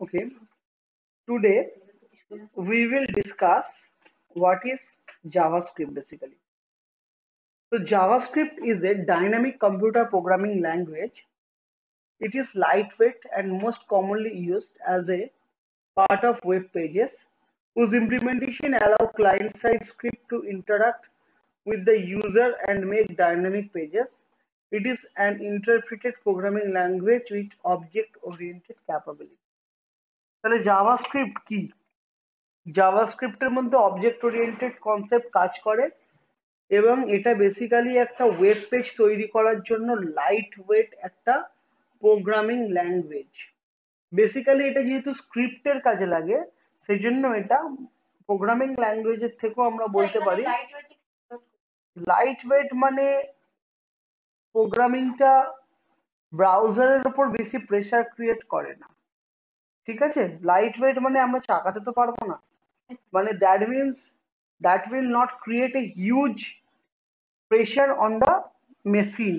Okay, today we will discuss what is JavaScript basically. So JavaScript is a dynamic computer programming language. It is lightweight and most commonly used as a part of web pages, whose implementation allow client-side script to interact with the user and make dynamic pages. It is an interpreted programming language with object-oriented capability. তাহলে JavaScript কি? জাভাস্ক্রিপ্টের মধ্যে object oriented concept কাজ করে এবং এটা basically একটা web page তৈরি করার জন্য লাইট ওয়েট একটা প্রোগ্রামিং ল্যাঙ্গুয়েজ। বেসিক্যালি এটা যেহেতু স্ক্রিপ্টের কাজে লাগে সেই জন্য এটা প্রোগ্রামিং ল্যাঙ্গুয়েজের থেকেও আমরা বলতে পারি লাইট ওয়েট। মানে প্রোগ্রামিংটা ব্রাউজারের উপর বেশি প্রেসার ক্রিয়েট করে না, ঠিক আছে? লাইট ওয়েট মানে আমরা চাকাতে তো পারবো না, মানে that means that will not create a huge pressure on the machine.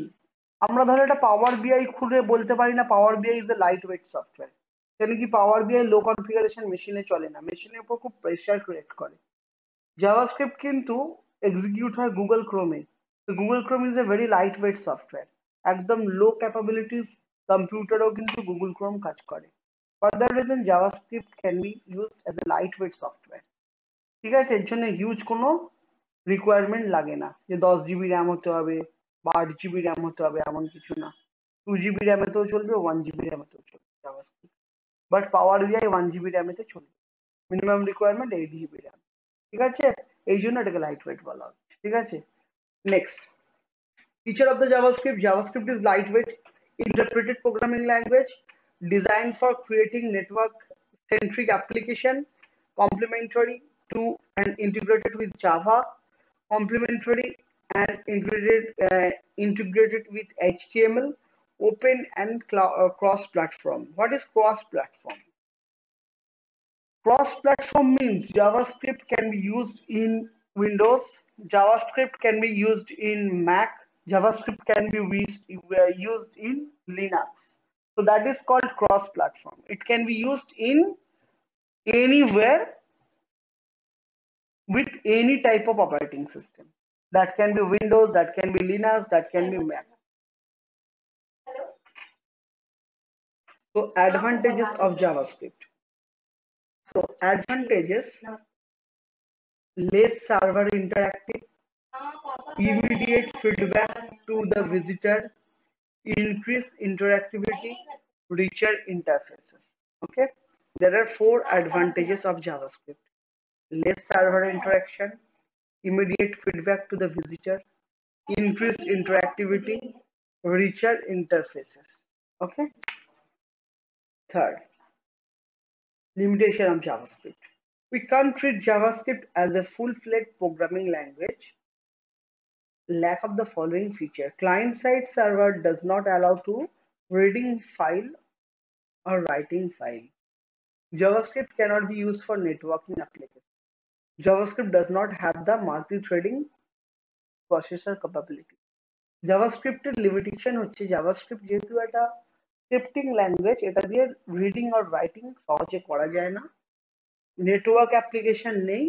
আমরা ধরো এটা পাওয়ার বিআই খুলে বলতে পারি না পাওয়ার বিআই is a lightweight software, কেন কি পাওয়ার বিআই লো কনফিগারেশন মেশিনে চলে না, মেশিনের উপর খুব প্রেসার ক্রিয়েট করে। জাভাস্ক্রিপ্ট কিন্তু এক্সিকিউট হয় গুগল ক্রোমে। Google Chrome is a very lightweight software, একদম লো ক্যাপাবিলিটিস কম্পিউটারেও কিন্তু গুগল ক্রোম কাজ করে। For that reason JavaScript can be used as a lightweight software, ঠিক আছে? এর জন্য হিউজ কোনো রিকোয়ারমেন্ট লাগে না যে 10 জিবি র্যাম হতে হবে বা 8 জিবি র্যাম হতে হবে, এমন কিছু না। 2 জিবি র্যামেতেও চলবে, 1 জিবি র্যামেতেও চলবে জাভাস্ক্রিপ্ট, বাট পাওয়ার বিআই 1 জিবি র্যামেতে চলবে। মিনিমাম রিকোয়ারমেন্ট 8 জিবি র্যাম, ঠিক আছে? এই জন্য এটাকে লাইট ওয়েট বলা হচ্ছে, ঠিক আছে? Next feature of the JavaScript. JavaScript is lightweight interpreted programming language designed for creating network-centric application, complementary to and integrated with Java, complementary and integrated with HTML, open and cross-platform. What is cross-platform? Cross-platform means JavaScript can be used in Windows, JavaScript can be used in Mac, JavaScript can be used in Linux. So that is called cross-platform. It can be used in anywhere with any type of operating system. That can be Windows, that can be Linux, that can be Mac. So advantages of JavaScript. So advantages: less server interactive, immediate feedback to the visitor, increase interactivity, richer interfaces. Okay, there are 4 advantages of JavaScript: less server interaction, immediate feedback to the visitor, increased interactivity, richer interfaces. Okay, third, limitation of JavaScript. We can't treat JavaScript as a full-fledged programming language. Lack of the following feature: client-side server does not allow to reading file or writing file. JavaScript cannot be used for networking applications. JavaScript does not have the multi-threading processor capability. JavaScript এর limitation হচ্ছে JavaScript যেহেতু একটা scripting language, এটা দিয়ে reading or writing সহজে করা যায় না, নেটওয়ার্ক অ্যাপ্লিকেশন নেই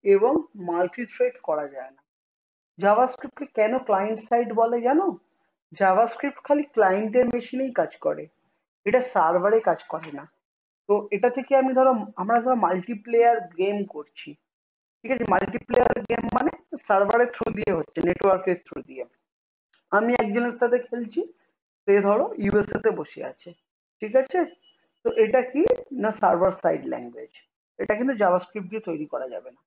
এবং মাল্টি-থ্রেড করা যায় না। জাভাস্ক্রিপ্টকে কেন ক্লায়েন্ট সাইড বলে জানো? জাভাস্ক্রিপ্ট খালি ক্লায়েন্টের মেশিনেই কাজ করে, এটা সার্ভারে কাজ করে না। তো এটা থেকে আমরা ধরো মাল্টিপ্লেয়ার গেম করছি, ঠিক আছে? মাল্টিপ্লেয়ার গেম মানে সার্ভারের থ্রু দিয়ে হচ্ছে, নেটওয়ার্কের থ্রু দিয়ে। আমি একজনের সাথে খেলছি, সে ধরো ইউএসএ তে বসে আছে, ঠিক আছে? তো এটা কি না সার্ভার সাইড ল্যাঙ্গুয়েজ, এটা কিন্তু জাভাস্ক্রিপ্ট দিয়ে তৈরি করা যাবে না।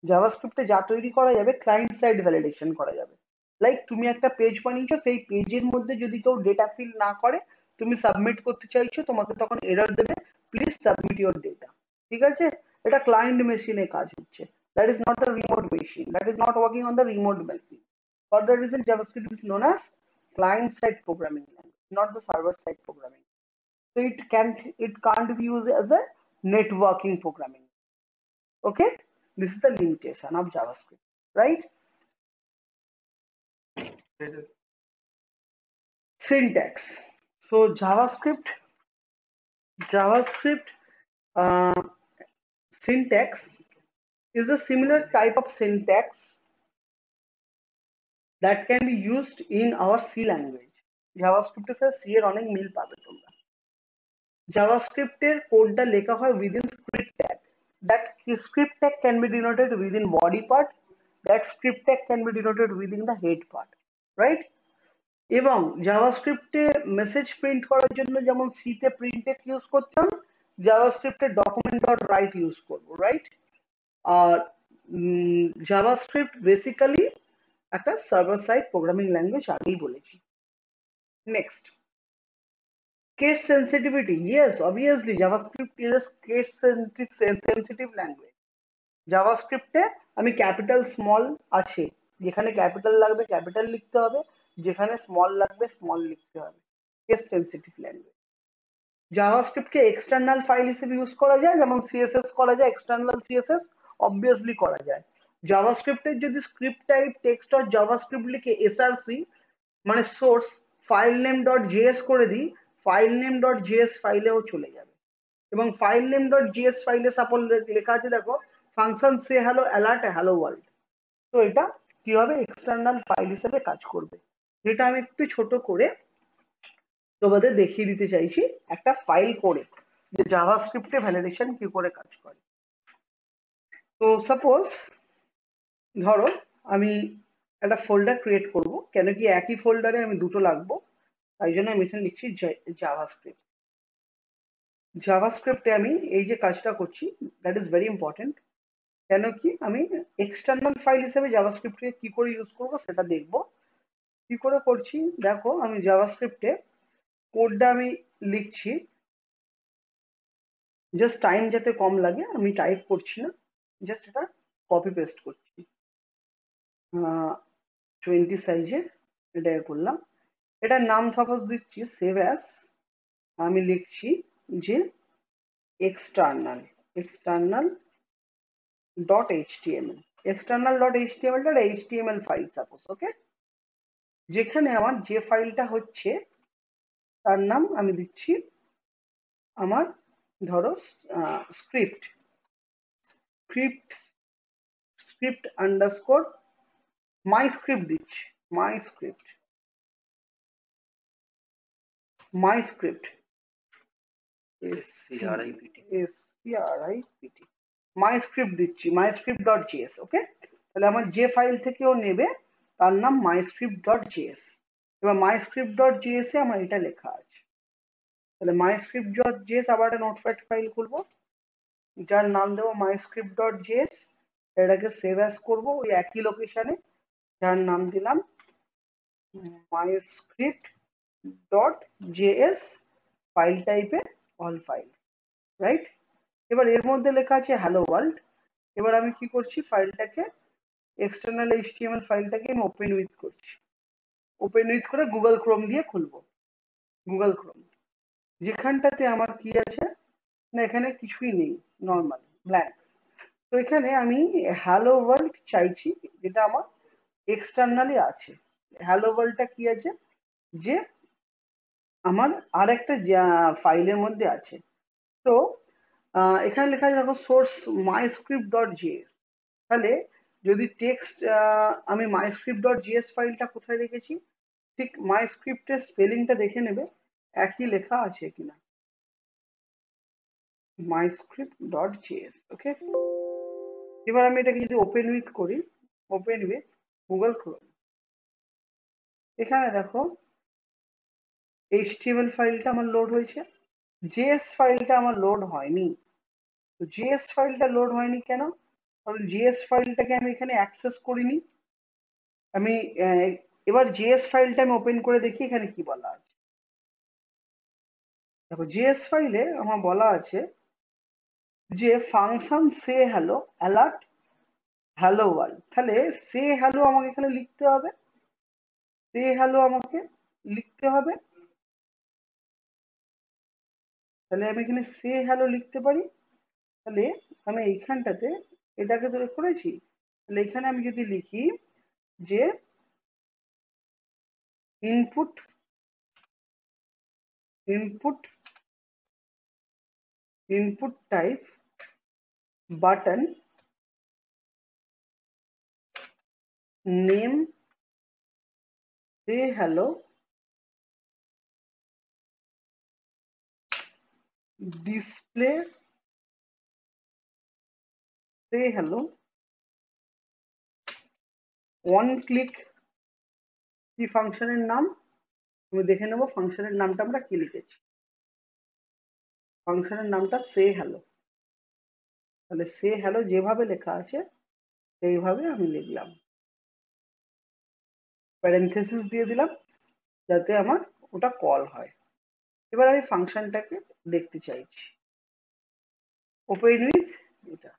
জাভাস্ক্রিপ্টে যা তৈরি করা যাবে ক্লায়েন্ট সাইড ভ্যালিডেশন করা যাবে। লাইক তুমি একটা পেজ বানিয়েছো, সেই পেজের মধ্যে যদি কেউ ডেটা ফিল না করে, তুমি সাবমিট করতে চাইছো, তোমাকে তখন এরর দেবে, প্লিজ সাবমিট ইউর ডেটা, ঠিক আছে? এটা ক্লায়েন্ট মেশিনে কাজ হচ্ছে, that is not the remote machine, that is not working on the remote machine. For that reason, JavaScript is known as client-side programming language, not the server-side programming. So it can't be used as a networking programming. Okay, this is the limitation of JavaScript, right? Syntax. So JavaScript JavaScript syntax is a similar type of syntax that can be used in our C language. JavaScript এর C এর অনেক মিল পাবে তোমরা। JavaScript এর কোডটা লেখা হয় within script tag. That script tag can be denoted within body part. That script tag can be denoted within the head part, right? এবং জাভাস্ক্রিপ্টে মেসেজ প্রিন্ট করার জন্য যেমন সি তে প্রিন্টএফ ইউজ করতাম, জাভাস্ক্রিপ্টে ডকুমেন্ট ডট রাইট ইউজ করবো, right? আর JavaScript basically একটা সার্ভার সাইড প্রোগ্রামিং ল্যাঙ্গুয়েজ, আগেই বলেছি। Next, case sensitivity. Yes, obviously JavaScript is case sensitive language. জাভাস্ক্রিপ্টে আমি ক্যাপিটাল স্মল আছে, যেখানে ক্যাপিটাল লাগবে ক্যাপিটাল লিখতে হবে, যেখানে স্মল লাগবে স্মল লিখতে হবে। Case sensitive language. জাভাস্ক্রিপ্টকে এক্সটার্নাল ফাইল হিসেবে ইউজ করা যায়, যেমন সিএসএস করা যায়, এক্সটার্নাল সিএসএস অবভিয়াসলি করা যায়। জাভাস্ক্রিপ্টের যদি script type text dot JavaScript লিখে এসআরসি মানে source file name dot JS করে দিই, ফাইল নেম ডট জেএস ফাইলেও চলে যাবে। এবং ফাইল নেম ডট জেএস ফাইলে সাপোজ লেখা আছে, দেখো, ফাংশন সে হ্যালো অ্যালার্ট হ্যালো ওয়ার্ল্ড। তো এটা কি হবে, এক্সটার্নাল ফাইল হিসেবে কাজ করবে। যেটা আমি একটু ছোট করে তোমাদের দেখিয়ে দিতে চাইছি একটা ফাইল করে, যে জাভাস্ক্রিপ্টে ভ্যালিডেশন কি করে কাজ করে। তো সাপোজ ধরো আমি একটা ফোল্ডার ক্রিয়েট করব, কেন কি একই ফোল্ডারে আমি দুটো লাগবো, তাই জন্য আমি এখানে লিখছি জাভাস্ক্রিপ্ট। জাভাস্ক্রিপ্টে আমি এই যে কাজটা করছি, দ্যাট ইজ ভেরি ইম্পর্টেন্ট। কেন কি আমি এক্সটার্নাল ফাইল হিসেবে জাভাস্ক্রিপ্টকে কি করে ইউজ করবো সেটা দেখবো। কি করে করছি দেখো, আমি জাভাস্ক্রিপ্টে কোডটা আমি লিখছি, জাস্ট টাইম যাতে কম লাগে আমি টাইপ করছি না, জাস্ট এটা কপি পেস্ট করছি 20 সাইজে, এটা করলাম। এটার নাম সাপোজ দিচ্ছি সেভ অ্যাস, আমি লিখছি যে external external dot HTML. External dot HTML HTML file suppose, okay. যেখানে আমার যে ফাইলটা হচ্ছে তার নাম আমি দিচ্ছি আমার, ধরো স্ক্রিপ্ট স্ক্রিপ্ট স্ক্রিপ্ট আন্ডারস্কোর মাই স্ক্রিপ্ট দিচ্ছি, মাই স্ক্রিপ্ট মাই স্ক্রিপ্ট SCRIPT মাই স্ক্রিপ্ট দিচ্ছি, মাই স্ক্রিপ্ট ডট জিএস, ওকে। তাহলে আমার যে ফাইল থেকে ও নেবে তার নাম মাই স্ক্রিপ্ট ডট জিএস। এবার মাই স্ক্রিপ্ট ডট জিএস এ আমার এটা লেখা আছে। তাহলে মাই স্ক্রিপ্ট ডট জিএস আবার একটা নোটপ্যাড ফাইল খুলবো, যার নাম দেবো মাই স্ক্রিপ্ট ডট জিএস। এটাকে সেভ অ্যাজ করবো ওই একই লোকেশনে, যার নাম দিলাম মাই স্ক্রিপ্ট ডট জেএস, ফাইল টাইপে অল ফাইলস, রাইট। এবার এর মধ্যে লেখা আছে হ্যালো ওয়ার্ল্ড। এবার আমি কি করছি, ফাইলটাকে এক্সটার্নাল এইচটিএমএল ফাইলটাকে আমি ওপেন উইথ করছি, ওপেন উইথ করে গুগল ক্রোম দিয়ে খুলবো, গুগল ক্রোম। যেখানটাতে আমার কি আছে না, এখানে কিছুই নেই, নর্মাল ব্ল্যাঙ্ক। তো এখানে আমি হ্যালো ওয়ার্ল্ড চাইছি, যেটা আমার এক্সটার্নালি আছে। হ্যালো ওয়ার্ল্ডটা কি আছে, যে আমার আর একটা ফাইলের মধ্যে আছে। তো এখানে লেখা আছে দেখো সোর্স মাই স্ক্রিপ্ট ডট জিএস। তাহলে যদি টেক্সট আমি মাই স্ক্রিপ্ট ডট জিএস ফাইলটা কোথায় রেখেছি, ঠিক মাই স্ক্রিপ্টের স্পেলিংটা দেখে নেবে একই লেখা আছে কিনা, মাই স্ক্রিপ্ট ডট জিএস, ওকে। এবার আমি এটাকে যদি ওপেন উইথ করি, ওপেন উইথ গুগল ক্রোম, এখানে দেখো এইচটিএমএল ফাইলটা আমার লোড হয়েছে, জেএস ফাইলটা আমার লোড হয়নি। তো জেএস ফাইলটা লোড হয়নি কেন, কারণ জেএস ফাইলটাকে আমি এখানে অ্যাক্সেস করিনি। আমি এবার জেএস ফাইলটা আমি ওপেন করে দেখি এখানে কি বলা আছে। দেখো জেএস ফাইলে আমার বলা আছে যে ফাংশন সে হ্যালো অ্যালার্ট হ্যালো ওয়ার্ল্ড। তাহলে সে হ্যালো আমাকে এখানে লিখতে হবে, সে হ্যালো আমাকে লিখতে হবে। তাহলে আমি এখানে সে হ্যালো লিখতে পারি। তাহলে আমি এইখানটাতে এটাকে তো করেছি, তাহলে এখানে আমি যদি লিখি যে input input input type button name say hello display say hello one click কি ফাংশনের নাম আমি দেখে নেব ফাংশনের নামটা আমরা কি লিখেছি ফাংশনের নামটা সে হ্যালো তাহলে সে হ্যালো যেভাবে লেখা আছে সেইভাবে আমি লিখলাম প্যারেনথেসিস দিয়ে দিলাম যাতে আমার ওটা কল হয় এবার আমি ফাংশনটাকে দেখতে চাইছি ওপেন উইথ এটা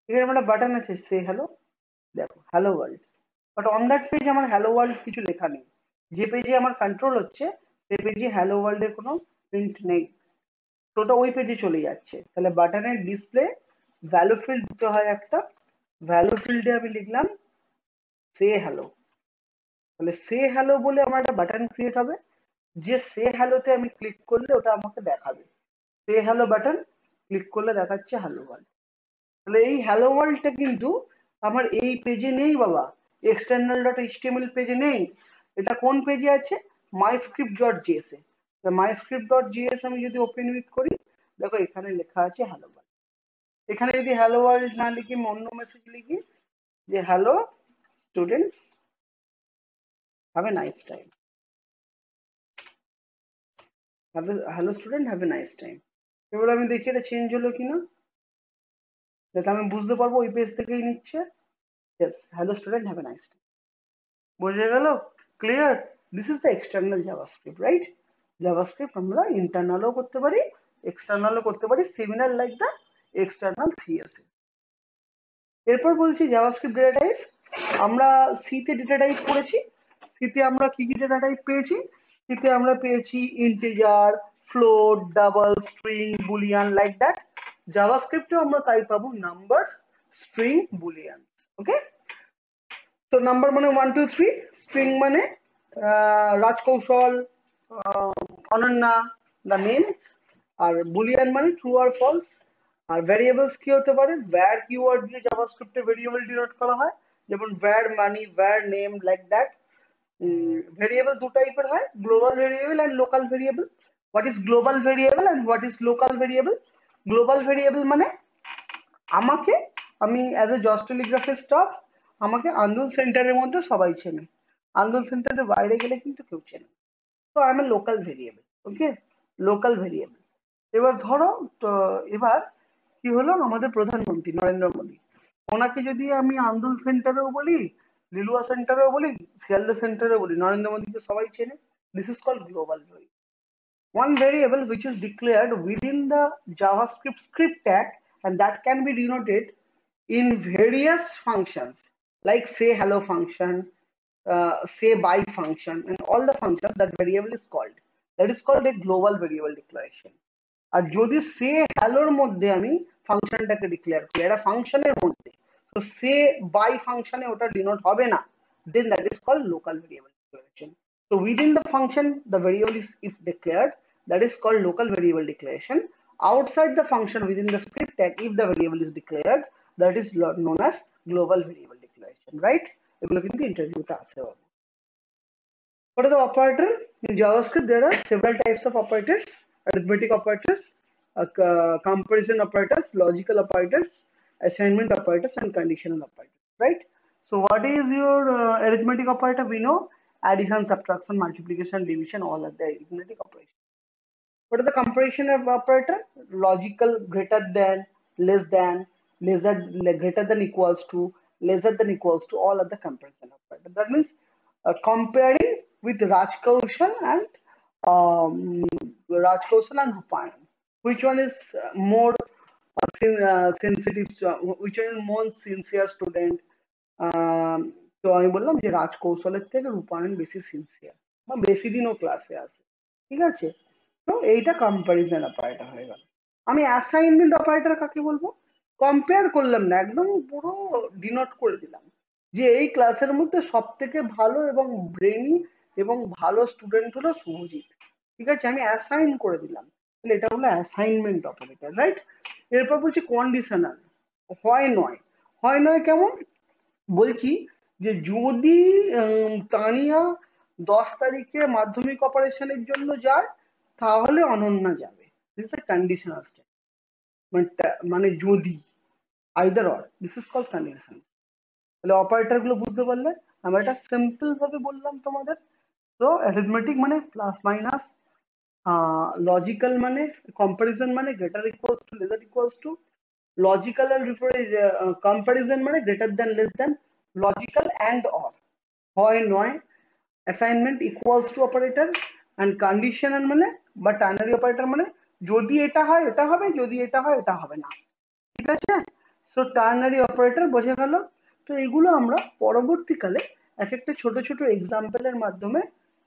এখানে আমার বাটন আছে সে হ্যালো দেখো hello world but on that page আমার হ্যালো ওয়ার্ল্ড কিছু লেখা নেই যে পেজে আমার কন্ট্রোল হচ্ছে সেই পেজে হ্যালো ওয়ার্ল্ডের কোনো প্রিন্ট নেই তো ওটা ওই পেজে চলে যাচ্ছে তাহলে বাটনের ডিসপ্লে ভ্যালু ফিল্ড দিতে হয় একটা ভ্যালু ফিল্ডে আমি লিখলাম সে হ্যালো তাহলে সে হ্যালো বলে আমার একটা বাটন ক্রিয়েট হবে যে সে হ্যালোতে আমি ক্লিক করলে ওটা আমাকে দেখাবে সে হ্যালো বাটন ক্লিক করলে দেখাচ্ছে হ্যালো ওয়ার্ল্ড তাহলে এই হ্যালো ওয়ার্ল্ডটা কিন্তু আমার এই পেজে নেই বাবা এক্সটার্নাল ডট এইচটিএমএল পেজে নেই এটা কোন পেজে আছে মাইস্ক্রিপ্ট ডট জিএস এ মাইস্ক্রিপ্ট ডট জিএস আমি যদি ওপেন উইথ করি দেখো এখানে লেখা আছে হ্যালো ওয়ার্ল্ড এখানে যদি হ্যালো ওয়ার্ল্ড না লিখি অন্য মেসেজ লিখি যে hello students have a nice time hello student have a nice time এবার আমি দেখি এটা চেঞ্জ হলো কিনা যাতে আমি বুঝতে পারবো ওই পেজ থেকেই নিচ্ছে yes hello student have a nice time বোঝা গেল clear this is the external JavaScript right JavaScript আমরা ইন্টারনালও করতে পারি এক্সটার্নালও করতে পারি similar like the external CSS এরপর বলছি জাভাস্ক্রিপ্ট ডেটা টাইপ আমরা সিতে ডেটা টাইপ করেছি সিতে আমরা কি কি ডেটা টাইপ পেয়েছি সিতে আমরা পেয়েছি integer float double string boolean like that জাভাস্ক্রিপ্টেও আমরা তাই পাবো নাম্বার স্ট্রিং বুলিয়ান ওকে তো নাম্বার মানে 1 2 3 স্ট্রিং মানে রাজকৌশল অনন্যা দ্য নেমস আর বুলিয়ান মানে ট্রু আর ফলস আর ভ্যারিয়েবলস কি হতে পারে var কিওয়ার্ড দিয়ে জাভাস্ক্রিপ্টে ভেরিয়েবল ডিনোট করা হয় যেমন var money var name like that variable দু টাইপের হয় global variable and local variable what is global variable and what is local variable global variable মানে আমাকে আমি অ্যাজ এ জজ টেলিগ্রাফের স্টাফ আমাকে আন্দোলন সেন্টারের মধ্যে সবাই চেনে আন্দোলন সেন্টারের বাইরে গেলে কিন্তু কেউ চেনে তো I M A local variable okay local variable এবার ধরো তো এবার কি হলো আমাদের প্রধানমন্ত্রী নরেন্দ্র মোদী ওনাকে যদি আমি আন্দোলন সেন্টারেও বলি লিলুয়া সেন্টারেও বলি শিয়ালদা সেন্টারেও বলি নরেন্দ্র মোদীকে সবাই চেনে this is called global variable one variable which is declared within the JavaScript script tag and that can be denoted in various functions like say hello function, say by function and all the functions that variable is called. That is called a global variable declaration. আর যদি সে হ্যালোর মধ্যে আমি ফাংশনটাকে declare করি একটা ফাংশনের মধ্যে তো সে by ফাংশনে ওটা ডিনোট হবে না then that is called local variable declaration. So within the function the variable is declared that is called local variable declaration. Outside the function within the script tag if the variable is declared that is known as global variable declaration right এগুলো কিন্তু ইন্টারভিউতে আসে হবে what are the operator in JavaScript there are several types of operators arithmetic operators comparison operators logical operators assignment operators and conditional operators right so what is your arithmetic operator we know addition subtraction multiplication division all are the arithmetic operations what is the comparison of operator logical greater than less than lesser greater than equals to lesser than equals to all of the comparison operator that means comparing with Raj Kaushal and Raj Kaushal and Rupayan. Which one is more sensitive? Which one is more sincere student? তো আমি বললাম যে রাজ কৌশলের থেকে রূপায়ণ বেশি sincere বা বেশি দিনও ক্লাসে আসে ঠিক আছে তো এইটা কম্পারিজন অপারেটর হয়ে গেল আমি অ্যাসাইনমেন্ট অপারেটর কাকে বলবো কম্পেয়ার করলাম না একদম পুরো ডিনোট করে দিলাম যে এই ক্লাসের মধ্যে সব থেকে ভালো এবং ব্রেনি এবং ভালো স্টুডেন্ট হলো শুভজিৎ ঠিক আছে আমি অ্যাসাইন করে দিলাম তাহলে এটা হলো অ্যাসাইনমেন্ট অপারেটর, রাইট? এরপর বলছি কন্ডিশনাল, হয় নয়। হয় নয় কেমন বলছি, যে যদি তানিয়া 10 তারিখে মাধ্যমিক অপারেশনের জন্য যায় তাহলে অনন্যা যাবে। দিস ইজ কন্ডিশনাল স্টেট, মানে যদি, either or, this is called condition. তাহলে অপারেটর গুলো বুঝতে পারলে, আমরা এটা সিম্পল ভাবে বললাম তোমাদের। তো অ্যারিথমেটিক মানে প্লাস মাইনাস, লজিক্যাল মানে কম্পারিজন মানে greater equals to lesser equals to, logical and comparison মানে greater than less than, logical and or, হয় নয়, assignment equals to operator, and conditional মানে বা টার্নারি অপারেটর মানে যদি এটা হয় এটা হবে, যদি এটা হয় এটা হবে না। ঠিক আছে? সো টার্নারি অপারেটর বোঝা গেল। তো এগুলো আমরা পরবর্তীকালে এক একটা ছোট ছোট এক্সাম্পলের মাধ্যমে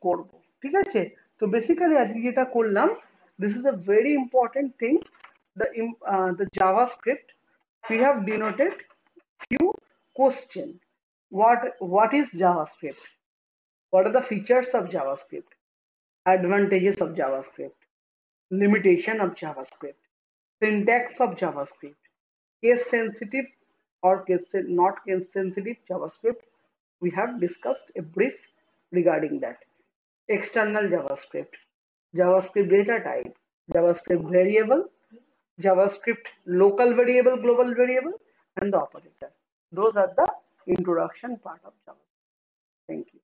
করব। ঠিক আছে? তো বেসিক্যালি আজকে যেটা করলাম, this is a very important thing, the JavaScript. We have denoted few question. What is JavaScript? What are the features of JavaScript? Advantages of JavaScript? Limitation of JavaScript? Syntax of JavaScript? Case sensitive or not case sensitive JavaScript? We have discussed a brief regarding that. External JavaScript, JavaScript data type, JavaScript variable, JavaScript local variable, global variable, and the operator. Those are the introduction part of JavaScript. Thank you.